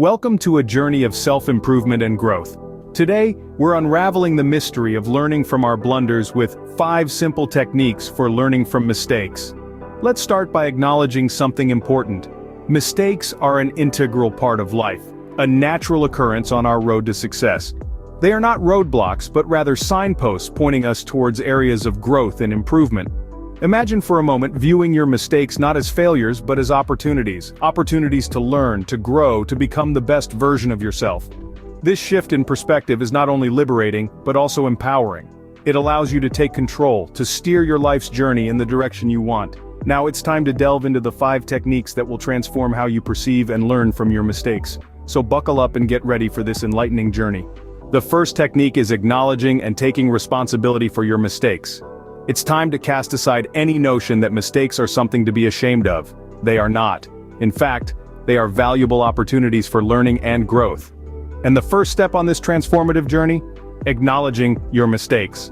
Welcome to a journey of self-improvement and growth. Today, we're unraveling the mystery of learning from our blunders with 5 simple techniques for learning from mistakes. Let's start by acknowledging something important. Mistakes are an integral part of life, a natural occurrence on our road to success. They are not roadblocks, but rather signposts pointing us towards areas of growth and improvement. Imagine for a moment viewing your mistakes not as failures but as opportunities to learn, to grow, to become the best version of yourself. This shift in perspective is not only liberating, but also empowering. It allows you to take control, to steer your life's journey in the direction you want. Now it's time to delve into the 5 techniques that will transform how you perceive and learn from your mistakes. So buckle up and get ready for this enlightening journey. The first technique is acknowledging and taking responsibility for your mistakes. It's time to cast aside any notion that mistakes are something to be ashamed of. They are not. In fact, they are valuable opportunities for learning and growth. And the first step on this transformative journey? Acknowledging your mistakes.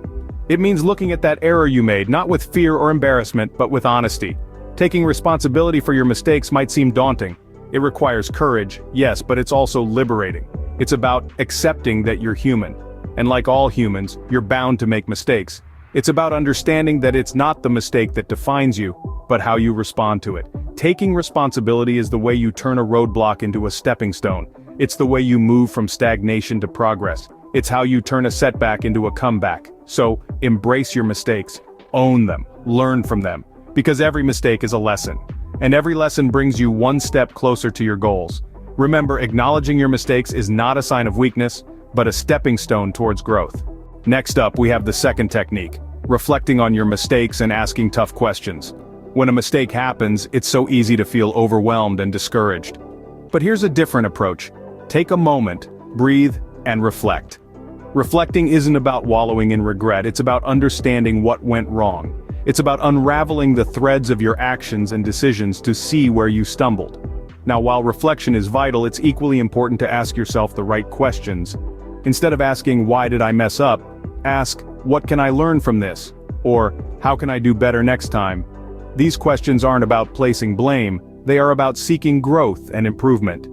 It means looking at that error you made, not with fear or embarrassment, but with honesty. Taking responsibility for your mistakes might seem daunting. It requires courage, yes, but it's also liberating. It's about accepting that you're human. And like all humans, you're bound to make mistakes. It's about understanding that it's not the mistake that defines you, but how you respond to it. Taking responsibility is the way you turn a roadblock into a stepping stone. It's the way you move from stagnation to progress. It's how you turn a setback into a comeback. So, embrace your mistakes, own them, learn from them, because every mistake is a lesson. And every lesson brings you one step closer to your goals. Remember, acknowledging your mistakes is not a sign of weakness, but a stepping stone towards growth. Next up, we have the second technique, reflecting on your mistakes and asking tough questions. When a mistake happens, it's so easy to feel overwhelmed and discouraged. But here's a different approach. Take a moment, breathe, and reflect. Reflecting isn't about wallowing in regret, it's about understanding what went wrong. It's about unraveling the threads of your actions and decisions to see where you stumbled. Now, while reflection is vital, it's equally important to ask yourself the right questions. Instead of asking, "Why did I mess up?" ask, "What can I learn from this?" Or, "How can I do better next time?" These questions aren't about placing blame, they are about seeking growth and improvement.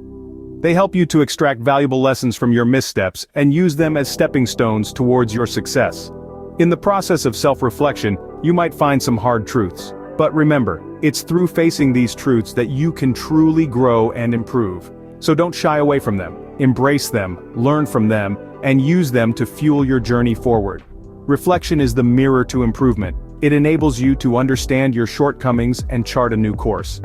They help you to extract valuable lessons from your missteps and use them as stepping stones towards your success. In the process of self-reflection, you might find some hard truths. But remember, it's through facing these truths that you can truly grow and improve. So don't shy away from them. Embrace them, learn from them, and use them to fuel your journey forward. Reflection is the mirror to improvement. It enables you to understand your shortcomings and chart a new course.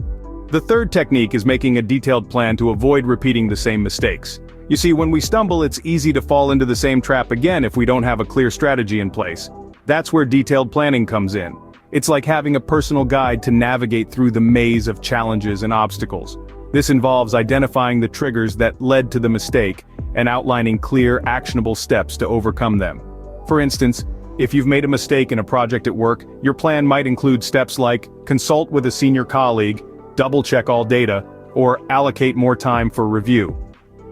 The third technique is making a detailed plan to avoid repeating the same mistakes. You see, when we stumble, it's easy to fall into the same trap again if we don't have a clear strategy in place. That's where detailed planning comes in. It's like having a personal guide to navigate through the maze of challenges and obstacles. This involves identifying the triggers that led to the mistake and outlining clear, actionable steps to overcome them. For instance, if you've made a mistake in a project at work, your plan might include steps like consult with a senior colleague, double-check all data, or allocate more time for review.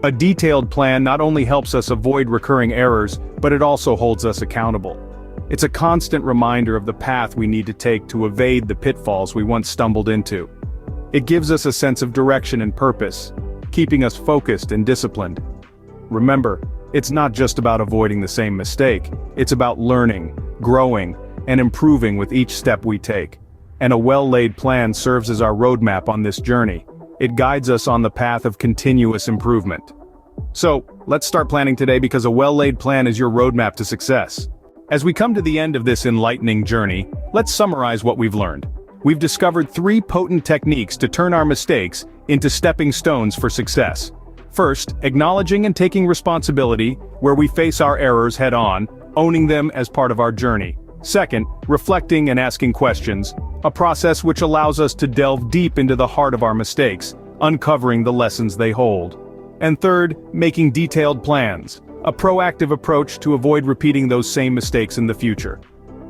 A detailed plan not only helps us avoid recurring errors, but it also holds us accountable. It's a constant reminder of the path we need to take to evade the pitfalls we once stumbled into. It gives us a sense of direction and purpose, keeping us focused and disciplined. Remember, it's not just about avoiding the same mistake, it's about learning, growing, and improving with each step we take. And a well-laid plan serves as our roadmap on this journey. It guides us on the path of continuous improvement. So, let's start planning today because a well-laid plan is your roadmap to success. As we come to the end of this enlightening journey, let's summarize what we've learned. We've discovered 3 potent techniques to turn our mistakes into stepping stones for success. First, acknowledging and taking responsibility, where we face our errors head-on, owning them as part of our journey. Second, reflecting and asking questions, a process which allows us to delve deep into the heart of our mistakes, uncovering the lessons they hold. And third, making detailed plans, a proactive approach to avoid repeating those same mistakes in the future.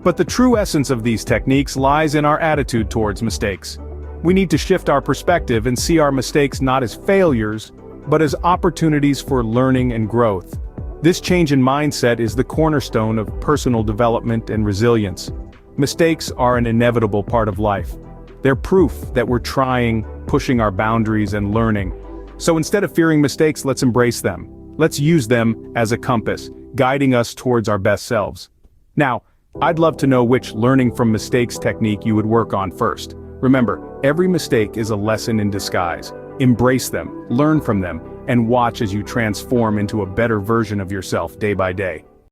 But the true essence of these techniques lies in our attitude towards mistakes. We need to shift our perspective and see our mistakes not as failures, but as opportunities for learning and growth. This change in mindset is the cornerstone of personal development and resilience. Mistakes are an inevitable part of life. They're proof that we're trying, pushing our boundaries and learning. So instead of fearing mistakes, let's embrace them. Let's use them as a compass, guiding us towards our best selves. Now, I'd love to know which learning from mistakes technique you would work on first. Remember, every mistake is a lesson in disguise. Embrace them, learn from them, and watch as you transform into a better version of yourself day by day.